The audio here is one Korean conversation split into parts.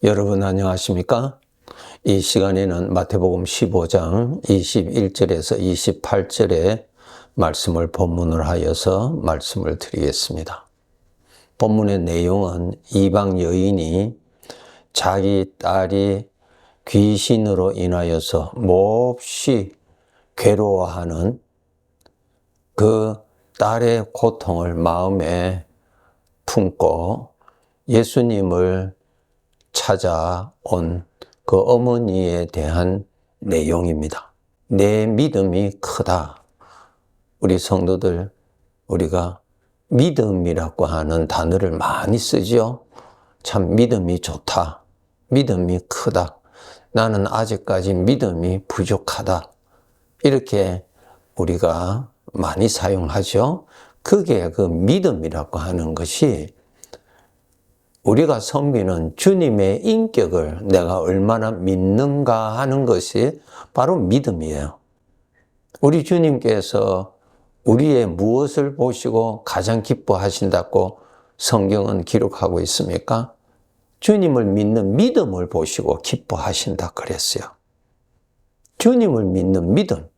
여러분 안녕하십니까? 이 시간에는 마태복음 15장 21절에서 28절의 말씀을 본문을 하여서 말씀을 드리겠습니다. 본문의 내용은 이방 여인이 자기 딸이 귀신으로 인하여서 몹시 괴로워하는 그 딸의 고통을 마음에 품고 예수님을 찾아온 그 어머니에 대한 내용입니다. 내 믿음이 크다. 우리 성도들, 우리가 믿음이라고 하는 단어를 많이 쓰죠. 참 믿음이 좋다. 믿음이 크다. 나는 아직까지 믿음이 부족하다. 이렇게 우리가 많이 사용하죠. 그게 그 믿음이라고 하는 것이 우리가 섬기는 주님의 인격을 내가 얼마나 믿는가 하는 것이 바로 믿음이에요. 우리 주님께서 우리의 무엇을 보시고 가장 기뻐하신다고 성경은 기록하고 있습니까? 주님을 믿는 믿음을 보시고 기뻐하신다 그랬어요. 주님을 믿는 믿음.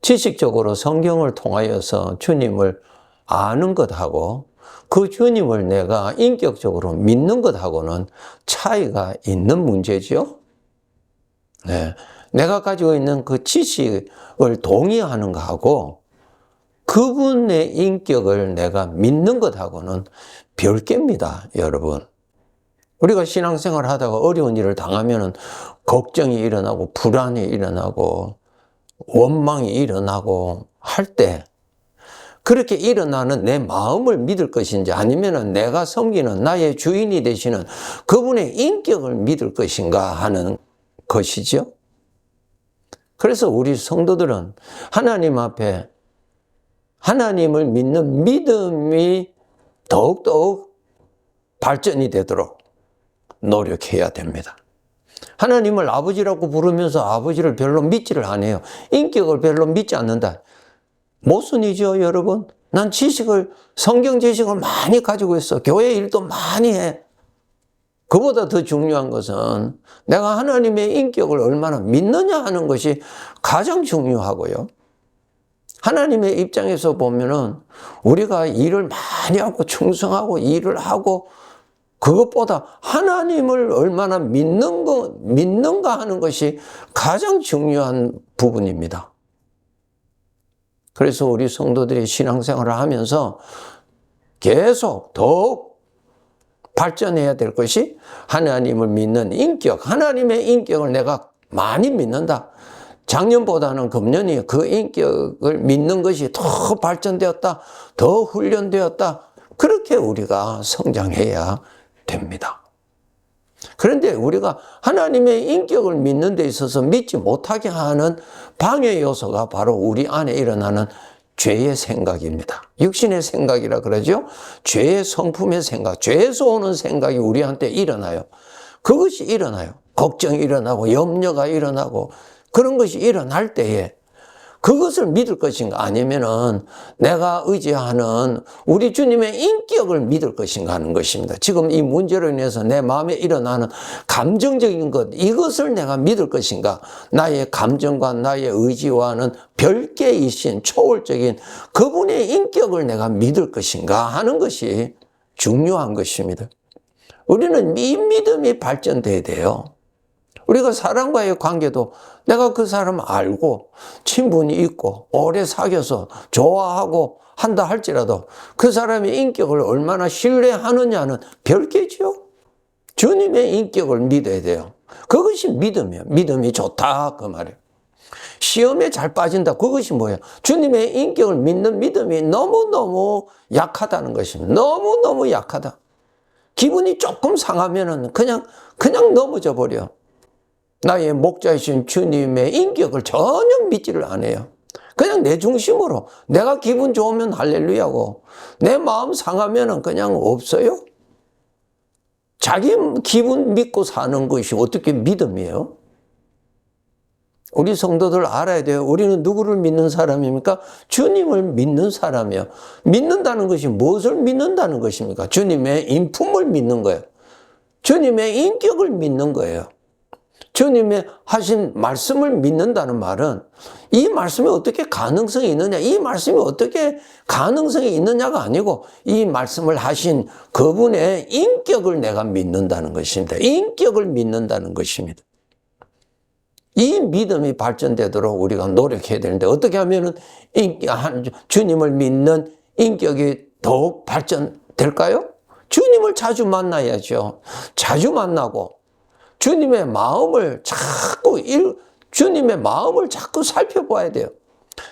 지식적으로 성경을 통하여서 주님을 아는 것하고 그 주님을 내가 인격적으로 믿는 것하고는 차이가 있는 문제죠. 네. 내가 가지고 있는 그 지식을 동의하는 것하고 그분의 인격을 내가 믿는 것하고는 별개입니다, 여러분. 우리가 신앙생활을 하다가 어려운 일을 당하면 걱정이 일어나고 불안이 일어나고 원망이 일어나고 할 때 그렇게 일어나는 내 마음을 믿을 것인지 아니면 내가 섬기는 나의 주인이 되시는 그분의 인격을 믿을 것인가 하는 것이죠. 그래서 우리 성도들은 하나님 앞에 하나님을 믿는 믿음이 더욱더욱 발전이 되도록 노력해야 됩니다. 하나님을 아버지라고 부르면서 아버지를 별로 믿지를 않아요. 인격을 별로 믿지 않는다. 모순이죠, 여러분. 난 성경 지식을 많이 가지고 있어. 교회 일도 많이 해. 그보다 더 중요한 것은 내가 하나님의 인격을 얼마나 믿느냐 하는 것이 가장 중요하고요. 하나님의 입장에서 보면은 우리가 일을 많이 하고 충성하고 일을 하고 그것보다 하나님을 얼마나 믿는가 하는 것이 가장 중요한 부분입니다. 그래서 우리 성도들이 신앙생활을 하면서 계속 더욱 발전해야 될 것이 하나님을 믿는 인격, 하나님의 인격을 내가 많이 믿는다. 작년보다는 금년이 그 인격을 믿는 것이 더 발전되었다, 더 훈련되었다. 그렇게 우리가 성장해야 됩니다. 그런데 우리가 하나님의 인격을 믿는 데 있어서 믿지 못하게 하는 방해 요소가 바로 우리 안에 일어나는 죄의 생각입니다. 육신의 생각이라 그러죠. 죄의 성품의 생각, 죄에서 오는 생각이 우리한테 일어나요. 그것이 일어나요. 걱정이 일어나고 염려가 일어나고 그런 것이 일어날 때에 그것을 믿을 것인가 아니면은 내가 의지하는 우리 주님의 인격을 믿을 것인가 하는 것입니다. 지금 이 문제로 인해서 내 마음에 일어나는 감정적인 것, 이것을 내가 믿을 것인가, 나의 감정과 나의 의지와는 별개이신 초월적인 그분의 인격을 내가 믿을 것인가 하는 것이 중요한 것입니다. 우리는 이 믿음이 발전돼야 돼요. 우리가 사람과의 관계도 내가 그 사람 알고 친분이 있고 오래 사귀어서 좋아하고 한다 할지라도 그 사람의 인격을 얼마나 신뢰하느냐는 별개죠. 주님의 인격을 믿어야 돼요. 그것이 믿음이에요. 믿음이 좋다 그 말이에요. 시험에 잘 빠진다. 그것이 뭐예요? 주님의 인격을 믿는 믿음이 너무너무 약하다는 것입니다. 너무너무 약하다. 기분이 조금 상하면은 그냥 넘어져 버려. 나의 목자이신 주님의 인격을 전혀 믿지를 않아요. 그냥 내 중심으로 내가 기분 좋으면 할렐루야고 내 마음 상하면 그냥 없어요. 자기 기분 믿고 사는 것이 어떻게 믿음이에요? 우리 성도들 알아야 돼요. 우리는 누구를 믿는 사람입니까? 주님을 믿는 사람이에요. 믿는다는 것이 무엇을 믿는다는 것입니까? 주님의 인품을 믿는 거예요. 주님의 인격을 믿는 거예요. 주님의 하신 말씀을 믿는다는 말은 이 말씀이 어떻게 가능성이 있느냐, 이 말씀이 어떻게 가능성이 있느냐가 아니고 이 말씀을 하신 그분의 인격을 내가 믿는다는 것입니다. 인격을 믿는다는 것입니다. 이 믿음이 발전되도록 우리가 노력해야 되는데 어떻게 하면은 주님을 믿는 인격이 더욱 발전될까요? 주님을 자주 만나야죠. 자주 만나고 주님의 마음을 자꾸 살펴봐야 돼요.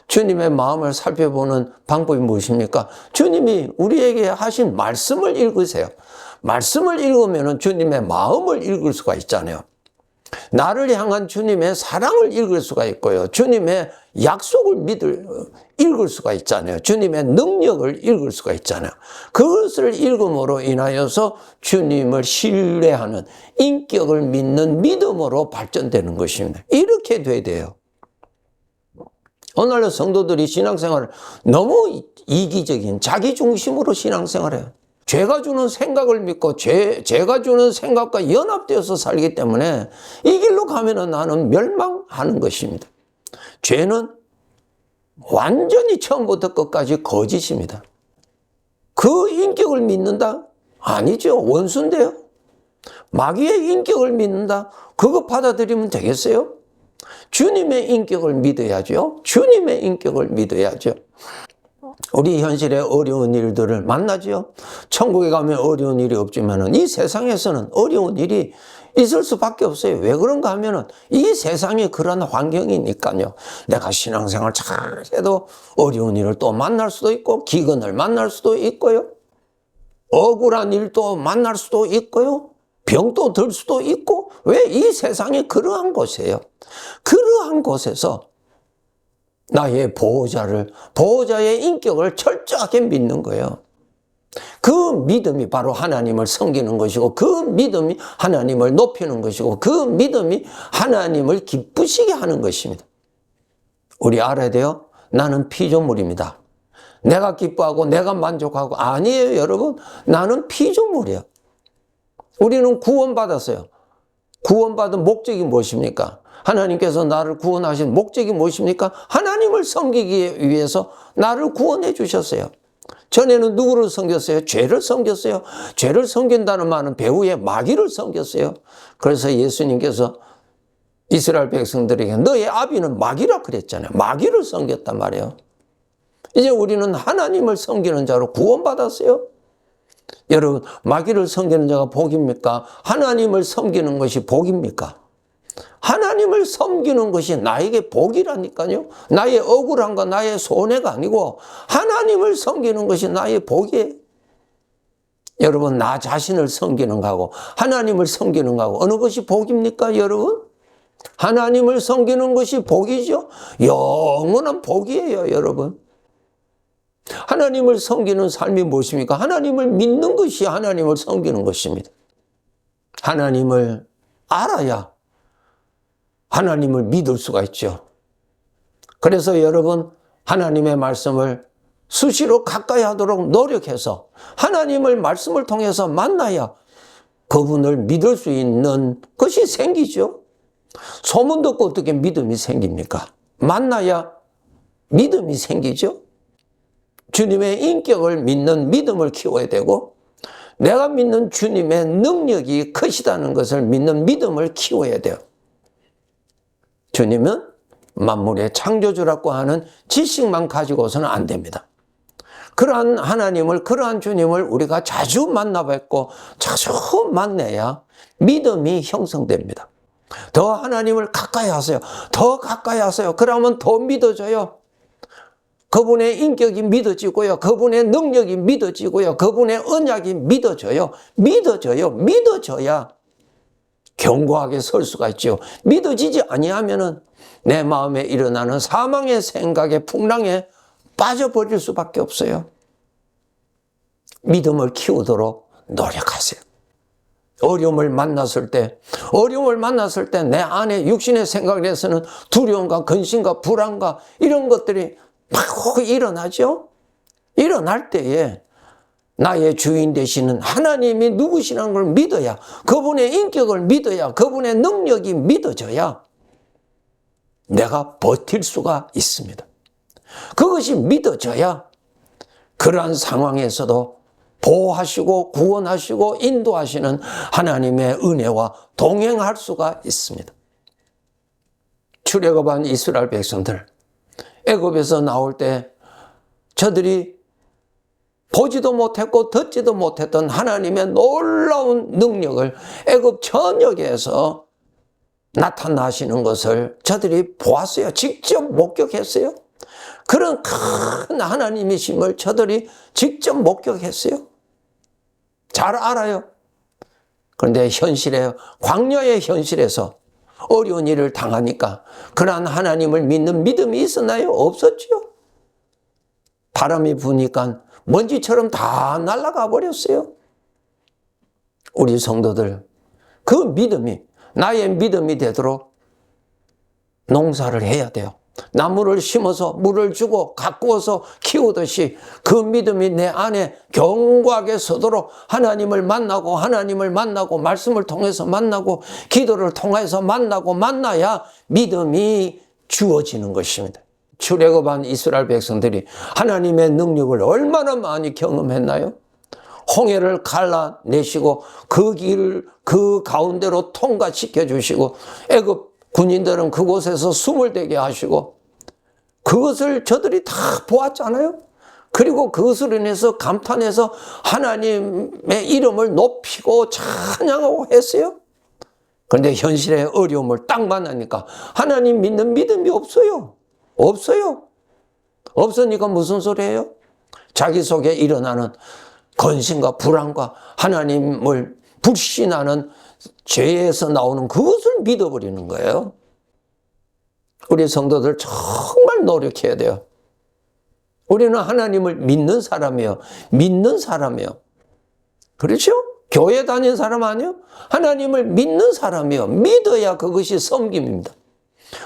주님의 마음을 살펴보는 방법이 무엇입니까? 주님이 우리에게 하신 말씀을 읽으세요. 말씀을 읽으면 주님의 마음을 읽을 수가 있잖아요. 나를 향한 주님의 사랑을 읽을 수가 있고요. 주님의 약속을 읽을 수가 있잖아요. 주님의 능력을 읽을 수가 있잖아요. 그것을 읽음으로 인하여서 주님을 신뢰하는 인격을 믿는 믿음으로 발전되는 것입니다. 이렇게 돼야 돼요. 오늘날 성도들이 신앙생활을 너무 이기적인 자기 중심으로 신앙생활해요. 죄가 주는 생각을 믿고 죄가 주는 생각과 연합되어서 살기 때문에 이 길로 가면은 나는 멸망하는 것입니다. 죄는 완전히 처음부터 끝까지 거짓입니다. 그 인격을 믿는다? 아니죠. 원수인데요. 마귀의 인격을 믿는다? 그거 받아들이면 되겠어요? 주님의 인격을 믿어야죠. 주님의 인격을 믿어야죠. 우리 현실의 어려운 일들을 만나죠. 천국에 가면 어려운 일이 없지만 이 세상에서는 어려운 일이 있을 수밖에 없어요. 왜 그런가 하면은 이 세상이 그런 환경이니까요. 내가 신앙생활 잘 해도 어려운 일을 또 만날 수도 있고 기근을 만날 수도 있고요. 억울한 일도 만날 수도 있고요. 병도 들 수도 있고 왜 이 세상이 그러한 곳이에요. 그러한 곳에서 나의 보호자의 인격을 철저하게 믿는 거예요. 그 믿음이 바로 하나님을 섬기는 것이고 그 믿음이 하나님을 높이는 것이고 그 믿음이 하나님을 기쁘시게 하는 것입니다. 우리 알아야 돼요. 나는 피조물입니다. 내가 기뻐하고 내가 만족하고 아니에요, 여러분. 나는 피조물이에요. 우리는 구원받았어요. 구원받은 목적이 무엇입니까? 하나님께서 나를 구원하신 목적이 무엇입니까? 하나님을 섬기기 위해서 나를 구원해 주셨어요. 전에는 누구를 섬겼어요? 죄를 섬겼어요. 죄를 섬긴다는 말은 배후에 마귀를 섬겼어요. 그래서 예수님께서 이스라엘 백성들에게 너의 아비는 마귀라 그랬잖아요. 마귀를 섬겼단 말이에요. 이제 우리는 하나님을 섬기는 자로 구원받았어요. 여러분, 마귀를 섬기는 자가 복입니까? 하나님을 섬기는 것이 복입니까? 하나님을 섬기는 것이 나에게 복이라니까요. 나의 억울함과 나의 손해가 아니고 하나님을 섬기는 것이 나의 복이에요. 여러분, 나 자신을 섬기는 거하고 하나님을 섬기는 거하고 어느 것이 복입니까, 여러분? 하나님을 섬기는 것이 복이죠. 영원한 복이에요, 여러분. 하나님을 섬기는 삶이 무엇입니까? 하나님을 믿는 것이 하나님을 섬기는 것입니다. 하나님을 알아야 하나님을 믿을 수가 있죠. 그래서 여러분, 하나님의 말씀을 수시로 가까이 하도록 노력해서 하나님을 말씀을 통해서 만나야 그분을 믿을 수 있는 것이 생기죠. 소문 듣고 어떻게 믿음이 생깁니까? 만나야 믿음이 생기죠. 주님의 인격을 믿는 믿음을 키워야 되고 내가 믿는 주님의 능력이 크시다는 것을 믿는 믿음을 키워야 돼요. 주님은 만물의 창조주라고 하는 지식만 가지고서는 안 됩니다. 그러한 하나님을, 그러한 주님을 우리가 자주 만나뵙고 자주 만나야 믿음이 형성됩니다. 더 하나님을 가까이 하세요. 더 가까이 하세요. 그러면 더 믿어져요. 그분의 인격이 믿어지고요. 그분의 능력이 믿어지고요. 그분의 언약이 믿어져요. 믿어져야 견고하게 설 수가 있죠. 믿어지지 아니하면은 내 마음에 일어나는 사망의 생각의 풍랑에 빠져버릴 수밖에 없어요. 믿음을 키우도록 노력하세요. 어려움을 만났을 때 내 안에 육신의 생각에서는 두려움과 근심과 불안과 이런 것들이 막 일어나죠. 일어날 때에 나의 주인 되시는 하나님이 누구시라는 걸 믿어야, 그분의 인격을 믿어야, 그분의 능력이 믿어져야 내가 버틸 수가 있습니다. 그것이 믿어져야 그러한 상황에서도 보호하시고 구원하시고 인도하시는 하나님의 은혜와 동행할 수가 있습니다. 출애굽한 이스라엘 백성들, 애굽에서 나올 때 저들이 보지도 못했고 듣지도 못했던 하나님의 놀라운 능력을 애굽 전역에서 나타나시는 것을 저들이 보았어요. 직접 목격했어요. 그런 큰 하나님이심을 저들이 직접 목격했어요. 잘 알아요. 그런데 현실에, 광야의 현실에서 어려운 일을 당하니까 그러한 하나님을 믿는 믿음이 있었나요? 없었죠. 바람이 부니까 먼지처럼 다 날아가 버렸어요. 우리 성도들, 그 믿음이 나의 믿음이 되도록 농사를 해야 돼요. 나무를 심어서 물을 주고 가꾸어서 키우듯이 그 믿음이 내 안에 견고하게 서도록 하나님을 만나고 말씀을 통해서 만나고 기도를 통해서 만나야 믿음이 주어지는 것입니다. 출애굽한 이스라엘 백성들이 하나님의 능력을 얼마나 많이 경험했나요? 홍해를 갈라내시고 그 길을 그 가운데로 통과시켜 주시고 애굽 군인들은 그곳에서 숨을 대게 하시고 그것을 저들이 다 보았잖아요. 그리고 그것을 인해서 감탄해서 하나님의 이름을 높이고 찬양하고 했어요. 그런데 현실의 어려움을 딱 만나니까 하나님 믿는 믿음이 없어요. 없으니까 무슨 소리예요? 자기 속에 일어나는 근심과 불안과 하나님을 불신하는 죄에서 나오는 그것을 믿어버리는 거예요. 우리 성도들 정말 노력해야 돼요. 우리는 하나님을 믿는 사람이에요. 그렇죠? 교회 다니는 사람 아니에요? 하나님을 믿는 사람이에요. 믿어야 그것이 섬김입니다.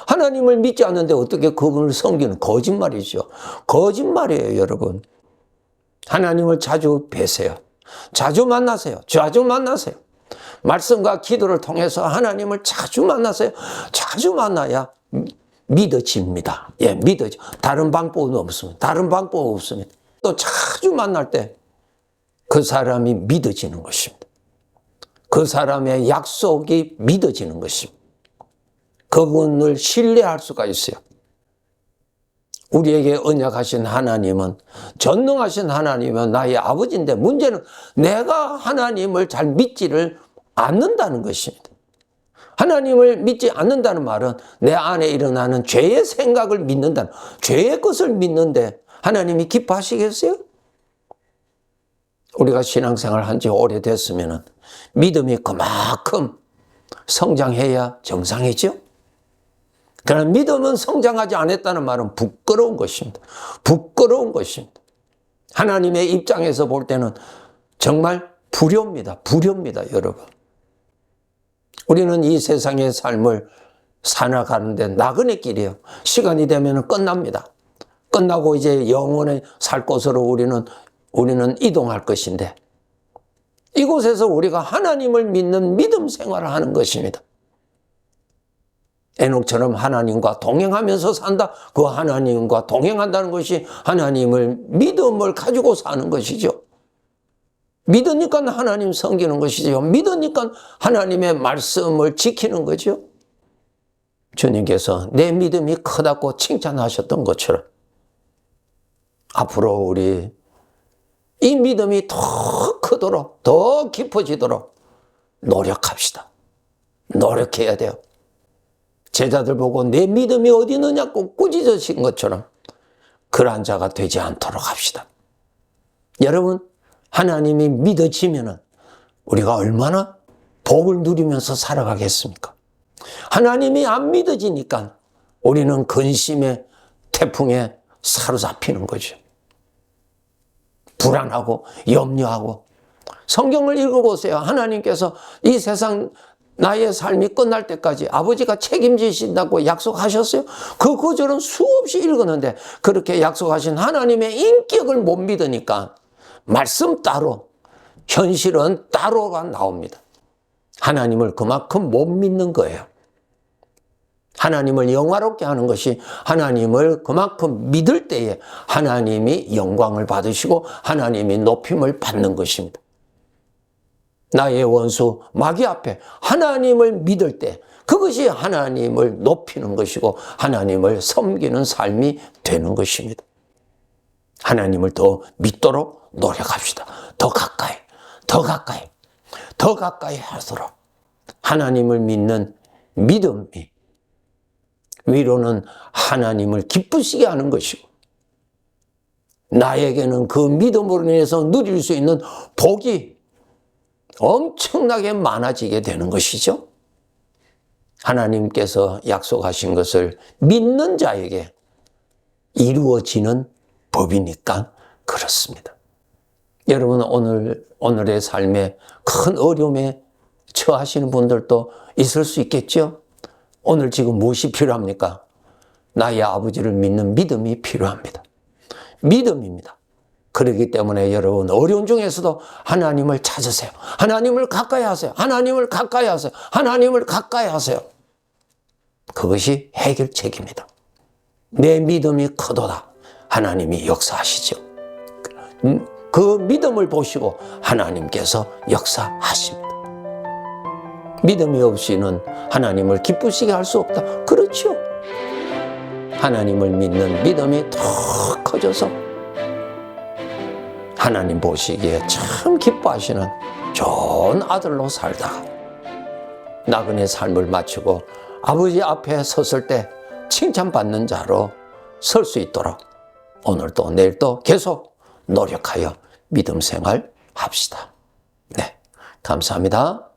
하나님을 믿지 않는데 어떻게 그분을 섬기는 거짓말이죠. 거짓말이에요, 여러분. 하나님을 자주 뵈세요. 자주 만나세요. 말씀과 기도를 통해서 하나님을 자주 만나세요. 자주 만나야 믿어집니다. 예, 믿어져. 다른 방법은 없습니다. 또 자주 만날 때 그 사람이 믿어지는 것입니다. 그 사람의 약속이 믿어지는 것입니다. 그분을 신뢰할 수가 있어요. 우리에게 언약하신 하나님은, 전능하신 하나님은 나의 아버지인데 문제는 내가 하나님을 잘 믿지를 않는다는 것입니다. 하나님을 믿지 않는다는 말은 내 안에 일어나는 죄의 생각을 믿는다는, 죄의 것을 믿는데 하나님이 기뻐하시겠어요? 우리가 신앙생활 한 지 오래됐으면 믿음이 그만큼 성장해야 정상이죠? 그러나 믿음은 성장하지 않았다는 말은 부끄러운 것입니다. 하나님의 입장에서 볼 때는 정말 불효입니다, 여러분. 우리는 이 세상의 삶을 살아가는데 나그네 길이에요. 시간이 되면 끝납니다. 끝나고 이제 영원히 살 곳으로 우리는 이동할 것인데, 이곳에서 우리가 하나님을 믿는 믿음 생활을 하는 것입니다. 에녹처럼 하나님과 동행하면서 산다. 그 하나님과 동행한다는 것이 하나님을 믿음을 가지고 사는 것이죠. 믿으니까 하나님 섬기는 것이죠. 믿으니까 하나님의 말씀을 지키는 거죠. 주님께서 내 믿음이 크다고 칭찬하셨던 것처럼 앞으로 우리 이 믿음이 더 크도록, 더 깊어지도록 노력합시다. 노력해야 돼요. 제자들 보고 내 믿음이 어디 있느냐고 꾸짖으신 것처럼 그러한 자가 되지 않도록 합시다. 여러분, 하나님이 믿어지면은 우리가 얼마나 복을 누리면서 살아가겠습니까? 하나님이 안 믿어지니까 우리는 근심의 태풍에 사로잡히는 거죠. 불안하고 염려하고. 성경을 읽어보세요. 하나님께서 이 세상 나의 삶이 끝날 때까지 아버지가 책임지신다고 약속하셨어요. 그 구절은 수없이 읽었는데 그렇게 약속하신 하나님의 인격을 못 믿으니까 말씀 따로, 현실은 따로가 나옵니다. 하나님을 그만큼 못 믿는 거예요. 하나님을 영화롭게 하는 것이 하나님을 그만큼 믿을 때에 하나님이 영광을 받으시고 하나님이 높임을 받는 것입니다. 나의 원수 마귀 앞에 하나님을 믿을 때 그것이 하나님을 높이는 것이고 하나님을 섬기는 삶이 되는 것입니다. 하나님을 더 믿도록 노력합시다. 더 가까이, 더 가까이, 더 가까이 하도록 하나님을 믿는 믿음이 위로는 하나님을 기쁘시게 하는 것이고 나에게는 그 믿음으로 인해서 누릴 수 있는 복이 엄청나게 많아지게 되는 것이죠. 하나님께서 약속하신 것을 믿는 자에게 이루어지는 법이니까 그렇습니다. 여러분 오늘의 삶에 큰 어려움에 처하시는 분들도 있을 수 있겠죠. 오늘 지금 무엇이 필요합니까? 나의 아버지를 믿는 믿음이 필요합니다. 믿음입니다. 그렇기 때문에 여러분 어려운 중에서도 하나님을 찾으세요. 하나님을 가까이 하세요. 하나님을 가까이 하세요. 하나님을 가까이 하세요. 그것이 해결책입니다. 내 믿음이 크도다. 하나님이 역사하시죠. 그 믿음을 보시고 하나님께서 역사하십니다. 믿음이 없이는 하나님을 기쁘시게 할 수 없다. 그렇죠. 하나님을 믿는 믿음이 더 커져서 하나님 보시기에 참 기뻐하시는 좋은 아들로 살다가 나그네 삶을 마치고 아버지 앞에 섰을 때 칭찬받는 자로 설 수 있도록 오늘도 내일도 계속 노력하여 믿음 생활 합시다. 네, 감사합니다.